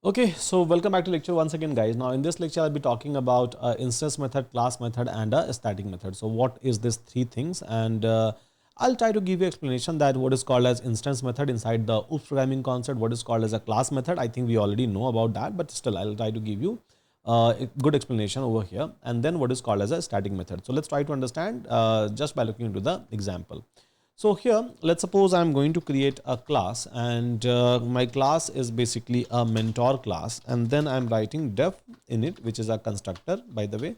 Okay, so welcome back to lecture once again, guys. Now in this lecture, I'll be talking about instance method, class method, and a static method. So what is these three things? And I'll try to give you explanation that what is called as instance method inside the OOPS programming concept, what is called as a class method. I think we already know about that, but still I'll try to give you a good explanation over here. And then what is called as a static method. So let's try to understand just by looking into the example. So here, let's suppose I'm going to create a class, and my class is basically a mentor class, and then I'm writing def init, which is a constructor, by the way.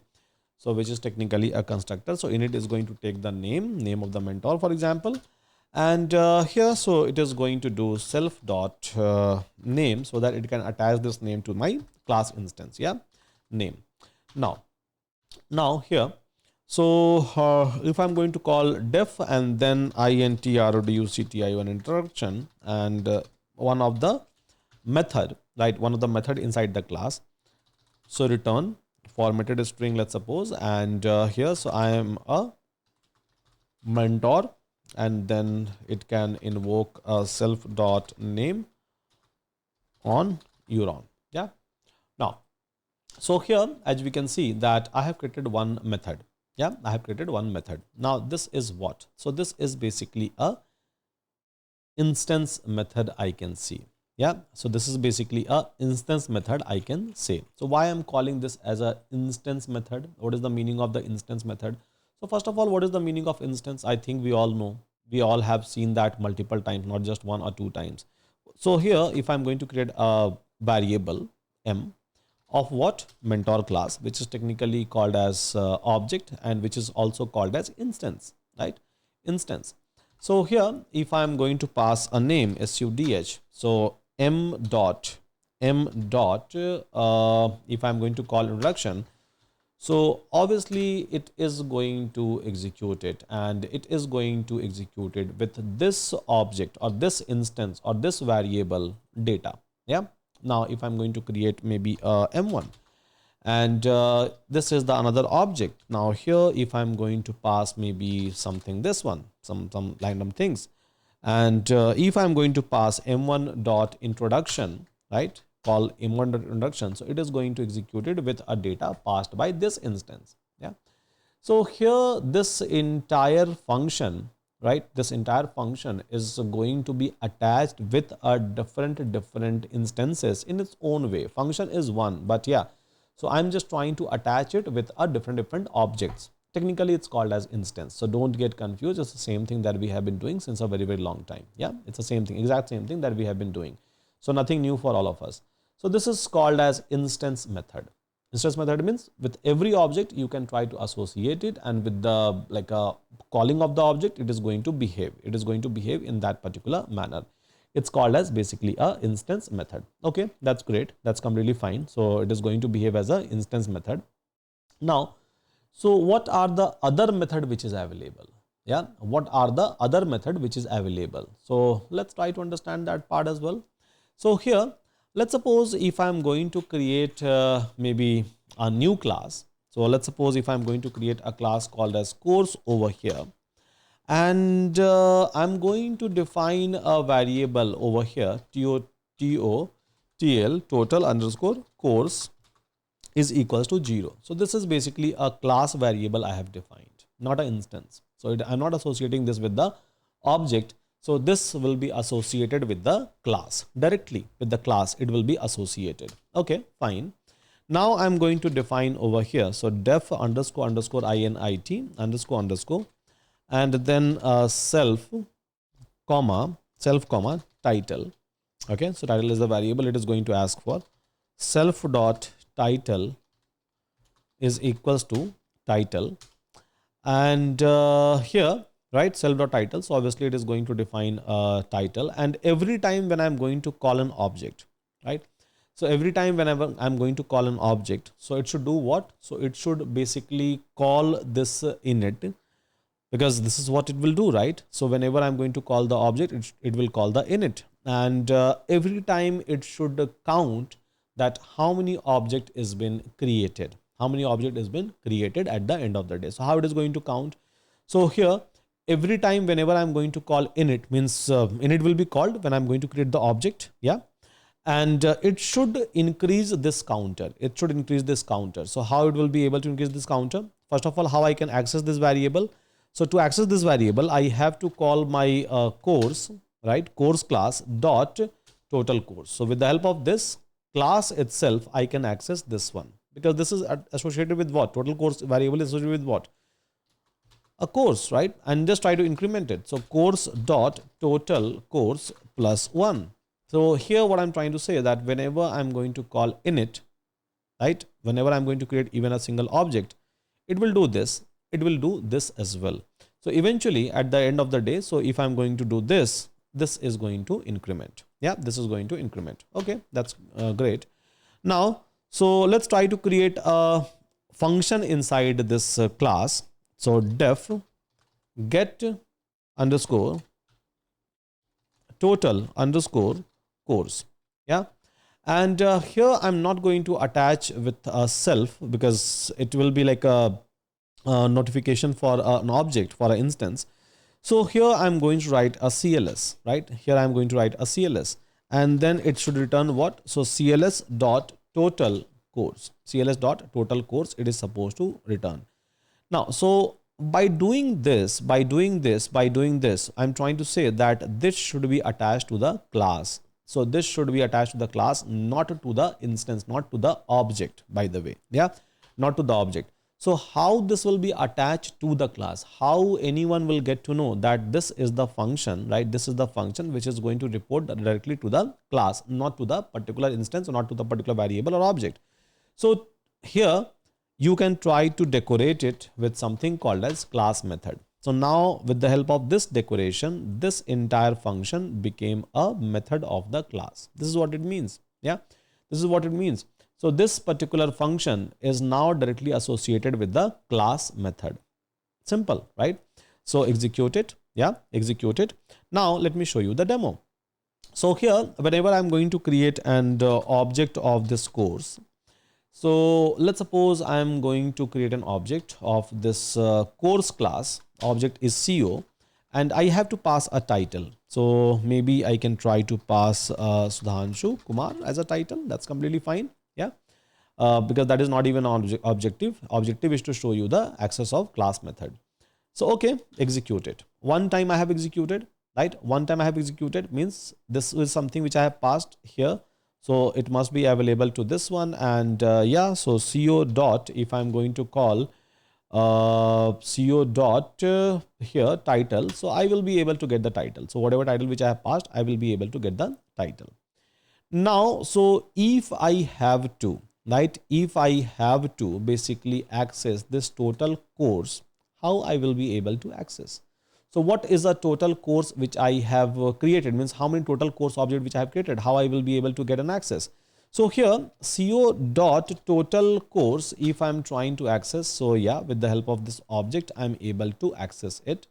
So which is technically a constructor. So init is going to take the name of the mentor, for example. And here, so it is going to do self dot name, so that it can attach this name to my class instance. Yeah, name. Now here, so if I'm going to call def and then introducti1 introduction, and one of the method, right, one of the method inside the class, so return formatted string, let's suppose, and here, so I am a mentor, and then it can invoke a self dot name on Euron. Yeah. Now, so here, as we can see that I have created one method. Yeah, I have created one method. Now this is what? So this is basically a instance method, I can see. Yeah, so this is basically a instance method, I can say. So why I'm calling this as a instance method? What is the meaning of the instance method? So first of all, what is the meaning of instance? I think we all know. We all have seen that multiple times, not just one or two times. So here, if I'm going to create a variable m of what? Mentor class, which is technically called as object, and which is also called as instance, right? Instance. So here, if I'm going to pass a name sudh, so m dot if I'm going to call introduction, so obviously it is going to execute it, and it is going to execute it with this object or this instance or this variable data. Yeah. Now if I'm going to create maybe m1, and this is the another object. Now here, if I'm going to pass maybe something, this one, some random things, and if I'm going to pass m1 dot introduction, right, call m1 dot introduction, so it is going to execute it with a data passed by this instance. Yeah. So here, this entire function, right, this entire function is going to be attached with a different instances in its own way. Function is one, but yeah, so I'm just trying to attach it with a different objects. Technically, it's called as instance. So don't get confused. It's the same thing that we have been doing since a very long time. Yeah, it's the same thing, exact same thing that we have been doing. So nothing new for all of us. So this is called as instance method. Instance method means with every object you can try to associate it, and with the like a calling of the object, it is going to behave. It is going to behave in that particular manner. It's called as basically a instance method. Okay, that's great. That's completely fine. So it is going to behave as a instance method. Now, so what are the other method which is available? Yeah, what are the other method which is available? So let's try to understand that part as well. So here, let's suppose if I'm going to create maybe a new class. So let's suppose if I'm going to create a class called as course over here, and I'm going to define a variable over here, total underscore course is equals to 0. So this is basically a class variable I have defined, not an instance. So I'm not associating this with the object. So this will be associated with the class, directly with the class it will be associated. Okay, fine. Now I'm going to define over here. So def underscore init underscore and then self comma title. Okay, so title is the variable it is going to ask for. Self dot title is equals to title, and here, right, self dot title, so obviously it is going to define a title, and every time when I'm going to call an object, right, so every time whenever I'm going to call an object, so it should do what? So it should basically call this init, because this is what it will do, right? So whenever I'm going to call the object, it will call the init, and every time it should count that how many object is been created, how many object has been created at the end of the day. So how it is going to count? So here, every time whenever I'm going to call init, means init will be called when I'm going to create the object. Yeah. and it should increase this counter. It should increase this counter. So how it will be able to increase this counter? First of all, how I can access this variable? So to access this variable, I have to call my course, right? Course class dot total course. So with the help of this class itself, I can access this one, because this is associated with what? Total course variable is associated with what? A course, right? And just try to increment it. So course dot total course plus 1. So here what I'm trying to say is that whenever I'm going to call init, right? Whenever I'm going to create even a single object, it will do this. It will do this as well. So eventually at the end of the day, so if I'm going to do this, this is going to increment. Yeah, this is going to increment. Okay, that's great. Now, so let's try to create a function inside this class. So def get underscore total underscore course. Yeah. And here I'm not going to attach with a self, because it will be like a notification for an object, for an instance. So here I'm going to write a CLS, right? Here I'm going to write a CLS, and then it should return what? So CLS dot total course, CLS dot total course, it is supposed to return. Now, so by doing this, I'm trying to say that this should be attached to the class. So this should be attached to the class, not to the instance, not to the object, by the way. Yeah, not to the object. So how this will be attached to the class? How anyone will get to know that this is the function, right? This is the function which is going to report directly to the class, not to the particular instance or not to the particular variable or object. So here you can try to decorate it with something called as class method. So now with the help of this decoration, this entire function became a method of the class. This is what it means. Yeah, this is what it means. So this particular function is now directly associated with the class method. Simple, right? So execute it. Yeah, execute it. Now let me show you the demo. So here, whenever I'm going to create an object of this course, so let's suppose I'm going to create an object of this course class. Object is CO, and I have to pass a title. So maybe I can try to pass Sudhanshu Kumar as a title. That's completely fine. Yeah, because that is not even objective. Objective is to show you the access of class method. So okay, execute it. One time I have executed, right? One time I have executed means this is something which I have passed here. So it must be available to this one, and yeah, so CO dot, if I'm going to call CO dot here title, so I will be able to get the title. So whatever title which I have passed, I will be able to get the title. Now, so if I have to, right, if I have to basically access this total course, how I will be able to access? So what is a total course which I have created? Means how many total course object which I have created? How I will be able to get an access? So here CO dot total course, if I'm trying to access, so yeah, with the help of this object, I'm able to access it.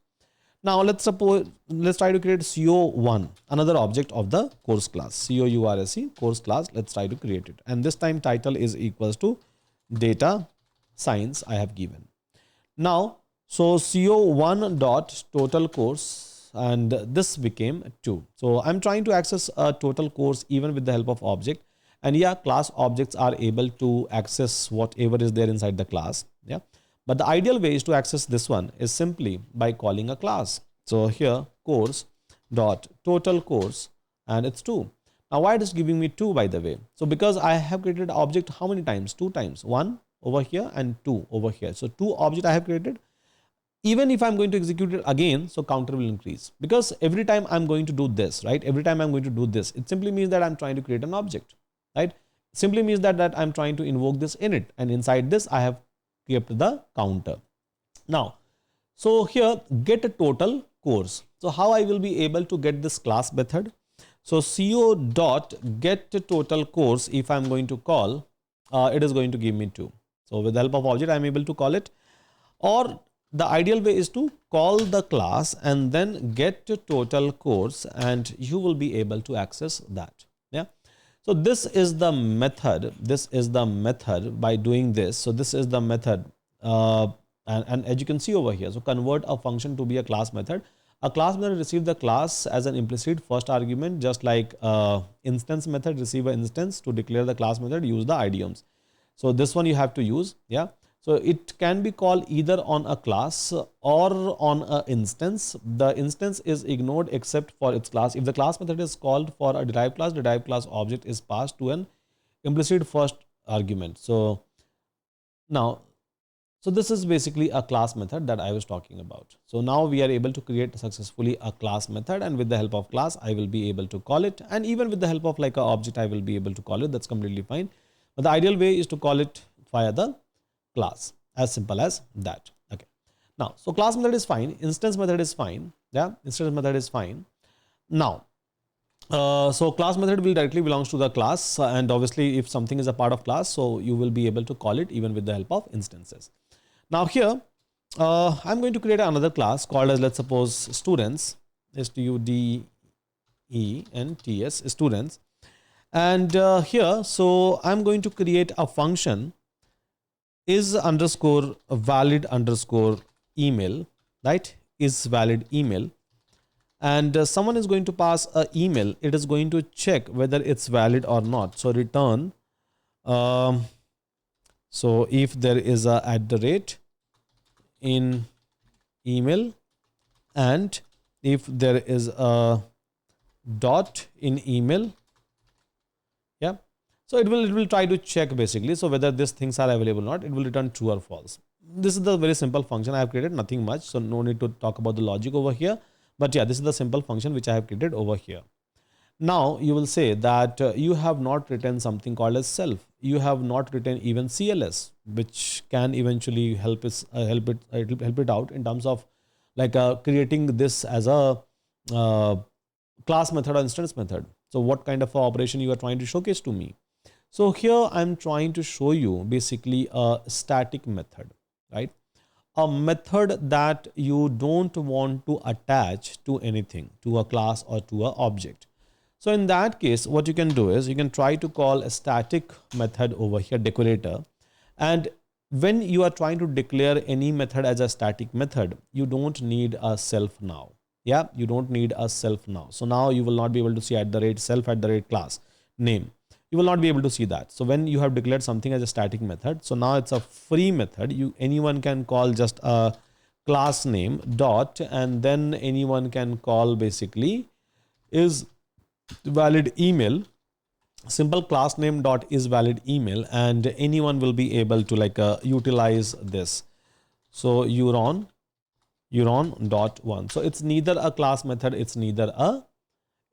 Now let's try to create CO1, another object of the course class, COURSE course class. Let's try to create it. And this time title is equals to data science I have given. Now, so CO1 dot total course, and this became 2. So I'm trying to access a total course even with the help of object. And yeah, class objects are able to access whatever is there inside the class. Yeah. But the ideal way is to access this one is simply by calling a class. So here course dot total course, and it's 2. Now why it is giving me 2, by the way? So because I have created object how many times? 2 times. 1 over here and 2 over here. So 2 object I have created. Even if I'm going to execute it again, so counter will increase, because every time I'm going to do this, right? Every time I'm going to do this, it simply means that I'm trying to create an object, right? Simply means that I'm trying to invoke this init, and inside this I have kept the counter. Now, so here get a total course. So how I will be able to get this class method? So CO dot get total course, if I'm going to call, it is going to give me 2. So with the help of object, I'm able to call it, or the ideal way is to call the class and then get total course, and you will be able to access that. Yeah. So this is the method. This is the method by doing this. So this is the method. And as you can see over here, so convert a function to be a class method. A class method receive the class as an implicit first argument, just like instance method receive an instance. To declare the class method, use the idioms. So this one you have to use, yeah. So it can be called either on a class or on a instance. The instance is ignored except for its class. If the class method is called for a derived class object is passed to an implicit first argument. So now, so this is basically a class method that I was talking about. So now we are able to create successfully a class method, and with the help of class, I will be able to call it. And even with the help of like an object, I will be able to call it. That's completely fine. But the ideal way is to call it via the class, as simple as that. Okay. Now, so class method is fine. Instance method is fine. Yeah, instance method is fine. Now, so class method will directly belongs to the class, and obviously if something is a part of class, so you will be able to call it even with the help of instances. Now here, I'm going to create another class called as, let's suppose, students, students, students. And here, so I'm going to create a function is underscore valid underscore email, right? Is valid email. And someone is going to pass an email. It is going to check whether it's valid or not. So return, so if there is a @ in email, and if there is a dot in email, yeah, so it will try to check basically, so whether these things are available or not. It will return true or false. This is the very simple function I have created, nothing much, so no need to talk about the logic over here. But yeah, this is the simple function which I have created over here. Now you will say that you have not written something called as self. You have not written even CLS, which can eventually help it out in terms of like creating this as a class method or instance method. So what kind of operation you are trying to showcase to me? So here I'm trying to show you basically a static method, right? A method that you don't want to attach to anything, to a class or to an object. So in that case, what you can do is you can try to call a static method over here, decorator. And when you are trying to declare any method as a static method, you don't need a self now. Yeah, you don't need a self now. So now you will not be able to see @self @class name. You will not be able to see that. So when you have declared something as a static method, so now it's a free method. Anyone can call just a class name dot, and then anyone can call basically is valid email, simple class name dot is valid email, and anyone will be able to like utilize this. So Euron dot one. So it's neither a class method, it's neither a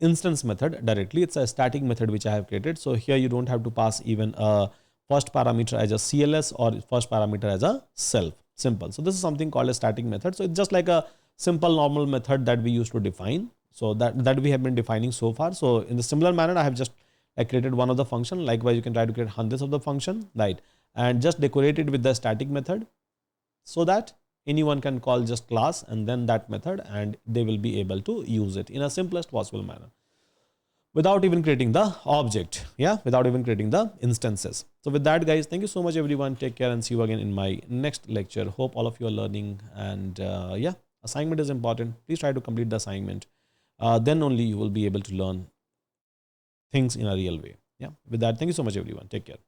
instance method directly. It's a static method which I have created. So here you don't have to pass even a first parameter as a CLS or first parameter as a self. Simple. So this is something called a static method. So it's just like a simple normal method that we used to define. So that we have been defining so far. So in the similar manner, I have just created one of the function. Likewise, you can try to create hundreds of the function, right? And just decorate it with the static method so that anyone can call just class and then that method, and they will be able to use it in a simplest possible manner without even creating the object. Yeah, without even creating the instances. So with that, guys, thank you so much, everyone. Take care and see you again in my next lecture. Hope all of you are learning, and yeah, assignment is important. Please try to complete the assignment. Then only you will be able to learn things in a real way. Yeah, with that, thank you so much, everyone. Take care.